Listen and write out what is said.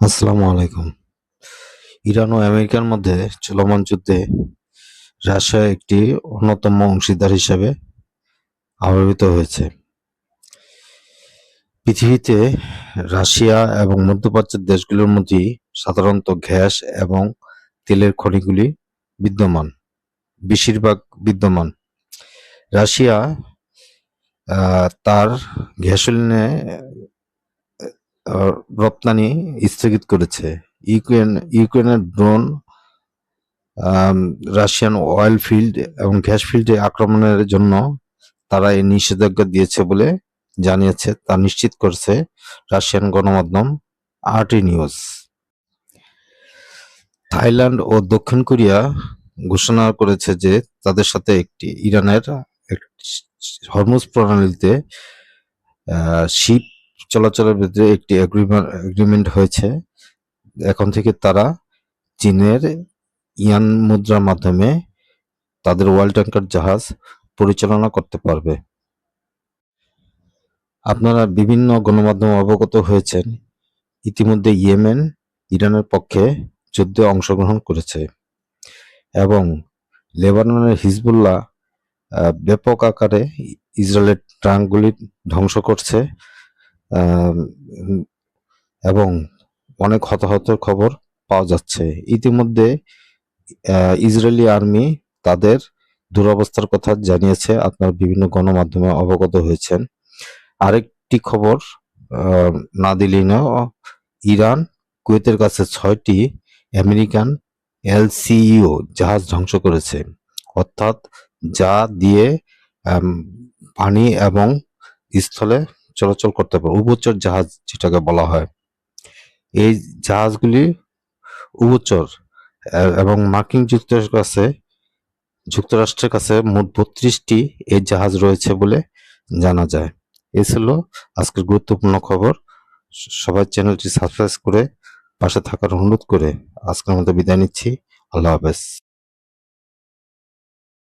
আসসালামু আলাইকুম। ইরান ও আমেরিকার মধ্যে চলমান যুদ্ধে রাশিয়া একটি অন্যতম অংশীদার হিসেবে আবির্ভূত হয়েছে। পৃথিবীতে রাশিয়া এবং মধ্যপ্রাচ্যের দেশগুলোর মধ্যেই সাধারণত গ্যাস এবং তেলের খনিগুলি বিদ্যমান, বেশিরভাগ বিদ্যমান। রাশিয়া তার গ্যাসোলিনে রপ্তানি স্থগিত করেছে। ইউক্রেনের ড্রোন রাশিয়ান অয়েল ফিল্ড এবং গ্যাস ফিল্ডে আক্রমণের জন্য তারা এই নিষেধাজ্ঞা দিয়েছে বলে জানিয়েছে, তা নিশ্চিত করেছে রাশিয়ান গণমাধ্যম আরটি নিউজ। থাইল্যান্ড ও দক্ষিণ কোরিয়া ঘোষণা করেছে যে তাদের সাথে ইরানের হরমুজ প্রণালীতে শিপ চলাচলের ভিতরে একটি এগ্রিমেন্ট হয়েছে। এখন থেকে তারা চীনের ইয়ান মুদ্রার মাধ্যমে তাদের অয়েল ট্যাঙ্কার জাহাজ পরিচালনা করতে পারবে। আপনারা বিভিন্ন গণমাধ্যমে অবগত হয়েছেন, ইতিমধ্যে ইয়েমেন ইরানের পক্ষে যুদ্ধে অংশগ্রহণ করেছে এবং লেবাননের হিজবুল্লাহ ব্যাপক আকারে ইসরায়েলের ট্যাঙ্কগুলি ধ্বংস করছে এবং অনেক হতাহতের খবর পাওয়া যাচ্ছে। ইতিমধ্যে ইসরায়েলি আর্মি তাদের দুরবস্থার কথা জানিয়েছে, আপনারা বিভিন্ন গণমাধ্যমে অবগত হয়েছেন। আরেকটি খবর না দিলেই না, ইরান কুয়েতের কাছে 6টি আমেরিকান এলসিইউ জাহাজ ধ্বংস করেছে, অর্থাৎ যা দিয়ে পানি এবং স্থলে চলাচল করতে পারে, উভচর জাহাজ যেটাকে বলা হয়। এই জাহাজগুলি উভচর এবং মার্কিন যুক্তরাষ্ট্রের কাছে মোট 32টি এই জাহাজ রয়েছে বলে জানা যায়। এই ছিল আজকের গুরুত্বপূর্ণ খবর। সবাই চ্যানেলটি সাবস্ক্রাইব করে পাশে থাকার অনুরোধ করে আজকের মতো বিদায় নিচ্ছি। আল্লাহ হাফেজ।